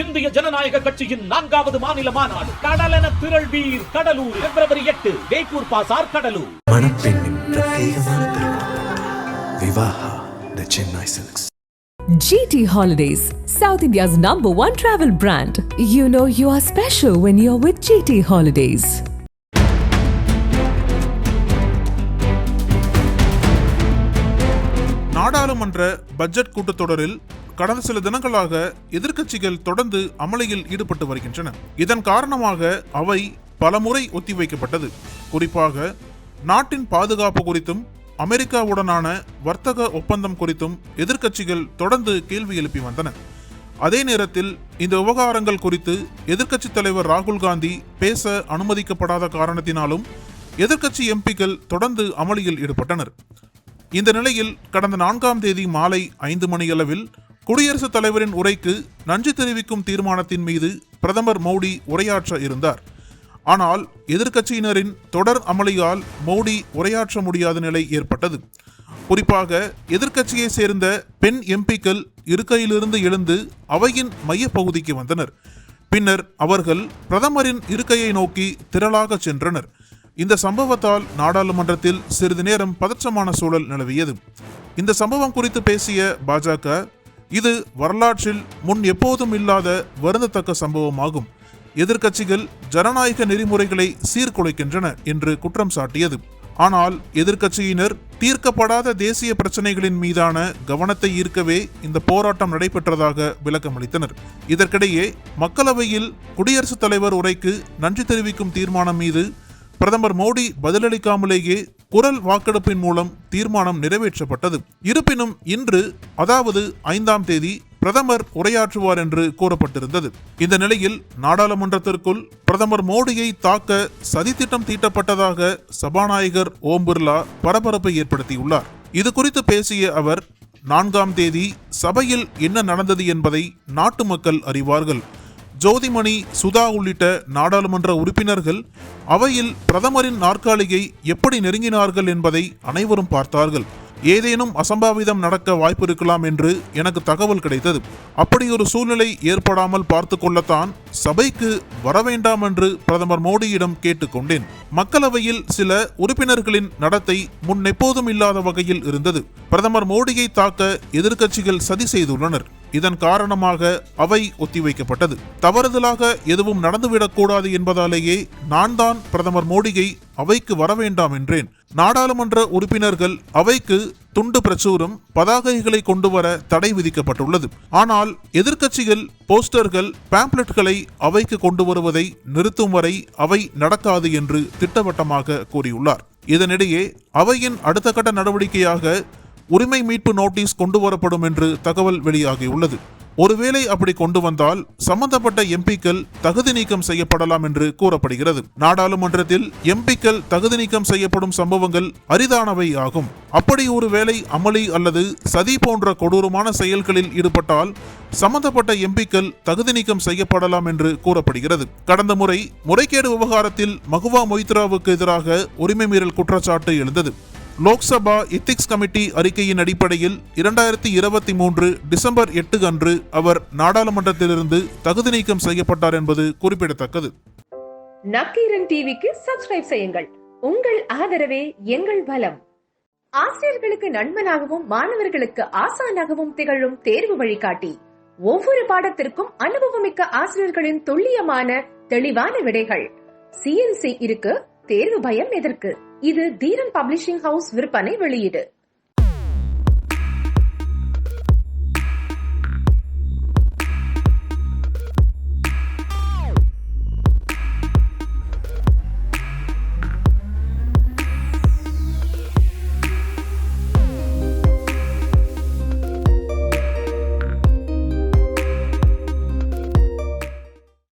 இந்திய ஜனநாயக கட்சியின் 4வது மாநில மாநாடு கடலென திரள்வீர் கடலூர் February 8 வேப்பூர் பாசார் கடலூர். மணப்பெண்ணின் பிரத்யேகமான திருமணம் Vivaha the Chennai Silks. GT Holidays, South India's #1 travel brand. You know you are special when you're with GT Holidays. நாடாளுமன்ற பட்ஜெட் கூட்டத்தொடரில் கடந்த சில தினங்களாக எதிர்க்கட்சிகள் தொடர்ந்து அமளியில் ஈடுபட்டு வருகின்றன. இதன் காரணமாக அவை பலமுறை ஒத்திவைக்கப்பட்டது. குறிப்பாக நாட்டின் பாதுகாப்பு குறித்தும் அமெரிக்காவுடனான வர்த்தக ஒப்பந்தம் குறித்தும் எதிர்க்கட்சிகள் தொடர்ந்து கேள்வி எழுப்பி வந்தன. அதே நேரத்தில் இந்த விவகாரங்கள் குறித்து எதிர்க்கட்சித் தலைவர் ராகுல் காந்தி பேச அனுமதிக்கப்படாத காரணத்தினாலும் எதிர்க்கட்சி எம்பிக்கள் தொடர்ந்து அமளியில் ஈடுபட்டனர். இந்த நிலையில் கடந்த 4ஆம் தேதி மாலை 5 மணியளவில் குடியரசுத் தலைவரின் உரைக்கு நன்றி தெரிவிக்கும் தீர்மானத்தின் மீது பிரதமர் மோடி உரையாற்ற இருந்தார். ஆனால் எதிர்க்கட்சியினரின் தொடர் அமளியால் மோடி உரையாற்ற முடியாத நிலை ஏற்பட்டது. குறிப்பாக எதிர்க்கட்சியை சேர்ந்த பெண் எம்பிக்கள் இருக்கையிலிருந்து எழுந்து அவையின் மையப்பகுதிக்கு வந்தனர். பின்னர் அவர்கள் பிரதமரின் இருக்கையை நோக்கி திரளாக சென்றனர். இந்த சம்பவத்தால் நாடாளுமன்றத்தில் சிறிது நேரம் பதற்றமான சூழல் நிலவியது. இந்த சம்பவம் குறித்து பேசிய பாஜக, இது வரலாற்றில் முன் எப்போதும் இல்லாத வருந்தத்தக்க சம்பவமாகும், எதிர்க்கட்சிகள் ஜனநாயக நெறிமுறைகளை சீர்குலைக்கின்றன என்று குற்றம் சாட்டியது. ஆனால் எதிர்க்கட்சியினர் தீர்க்கப்படாத தேசிய பிரச்சனைகளின் மீதான கவனத்தை ஈர்க்கவே இந்த போராட்டம் நடைபெற்றதாக விளக்கமளித்தனர். இதற்கிடையே மக்களவையில் குடியரசுத் தலைவர் உரைக்கு நன்றி தெரிவிக்கும் தீர்மானம் மீது பிரதமர் மோடி பதிலளிக்காமலேயே குரல் வாக்கெடுப்பின் மூலம் தீர்மானம் நிறைவேற்றப்பட்டது. இருப்பினும் இன்று, அதாவது 5ஆம் தேதி பிரதமர் உரையாற்றுவார் என்று கூறப்பட்டிருந்தது. இந்த நிலையில் நாடாளுமன்றத்திற்குள் பிரதமர் மோடியை தாக்க சதித்திட்டம் தீட்டப்பட்டதாக சபாநாயகர் ஓம் பிர்லா பரபரப்பை ஏற்படுத்தியுள்ளார். இது குறித்து பேசிய அவர், 4ஆம் தேதி சபையில் என்ன நடந்தது என்பதை நாட்டு மக்கள் அறிவார்கள். ஜோதிமணி, சுதா உள்ளிட்ட நாடாளுமன்ற உறுப்பினர்கள் அவையில் பிரதமரின் நாற்காலியை எப்படி நெருங்கினார்கள் என்பதை அனைவரும் பார்த்தார்கள். ஏதேனும் அசம்பாவிதம் நடக்க வாய்ப்பு இருக்கலாம் என்று எனக்கு தகவல் கிடைத்தது. அப்படி ஒரு சூழ்நிலை ஏற்படாமல் பார்த்து கொள்ளத்தான் சபைக்கு வரவேண்டாம் என்று பிரதமர் மோடியிடம் கேட்டுக்கொண்டேன். மக்களவையில் சில உறுப்பினர்களின் நடத்தை முன் எப்போதும் இல்லாத வகையில் இருந்தது. பிரதமர் மோடியை தாக்க எதிர்க்கட்சிகள் சதி செய்துள்ளனர். இதன் காரணமாக அவை ஒத்திவைக்கப்பட்டது. தவறுதலாக எதுவும் நடந்துவிடக்கூடாது என்பதாலேயே நான் தான் பிரதமர் மோடியை அவைக்கு வரவேண்டாம் என்றேன். நாடாளுமன்ற உறுப்பினர்கள் அவைக்கு துண்டு பிரச்சுரம், பதாகைகளை கொண்டு வர தடை விதிக்கப்பட்டுள்ளது. ஆனால் எதிர்க்கட்சிகள் போஸ்டர்கள், பாம்ப்ளெட்களை அவைக்கு கொண்டு வருவதை நிறுத்தும் வரை அவை நடக்காது என்று திட்டவட்டமாக கூறியுள்ளார். இதனிடையே அவையின் அடுத்த கட்ட நடவடிக்கையாக உரிமை மீட்பு நோட்டீஸ் கொண்டு வரப்படும் என்று தகவல் வெளியாகியுள்ளது. ஒருவேளை அப்படி கொண்டு வந்தால் சம்பந்தப்பட்ட எம்பிக்கள் தகுதி நீக்கம் செய்யப்படலாம் என்று கூறப்படுகிறது. நாடாளுமன்றத்தில் எம்பிக்கள் தகுதி நீக்கம் செய்யப்படும் சம்பவங்கள் அரிதானவை ஆகும். அப்படி ஒருவேளை அமளி அல்லது சதி போன்ற கொடூரமான செயல்களில் ஈடுபட்டால் சம்பந்தப்பட்ட எம்பிக்கள் தகுதி நீக்கம் செய்யப்படலாம் என்று கூறப்படுகிறது. கடந்த முறை முறைகேடு விவகாரத்தில் மகுவா மொய்த்ராவுக்கு எதிராக உரிமை மீறல் குற்றச்சாட்டு எழுந்தது. லோக்சபா எத்திக்ஸ் கமிட்டி அறிக்கையின் அடிப்படையில் 2023 டிசம்பர் 8 அன்று அவர் நாடாளுமன்றத்திலிருந்து தகுதி நீக்கம் செய்யப்பட்டார் என்பது குறிப்பிடத்தக்கது. நக்கீரன் டிவிக்கு சப்ஸ்கிரைப் செய்யுங்கள். உங்கள் ஆதரவே எங்கள் பலம். ஆசிரியர்களுக்கு நண்பனாகவும் மாணவர்களுக்கு ஆசானாகவும் திகழும் தேர்வு வழிகாட்டி. ஒவ்வொரு பாடத்திற்கும் அனுபவமிக்க ஆசிரியர்களின் துல்லியமான தெளிவான விடைகள். CNC இருக்கு, தேர்வு பயம் எதற்கு? இது தீரன் பப்ளிஷிங் ஹவுஸ் விற்பனை வெளியீடு.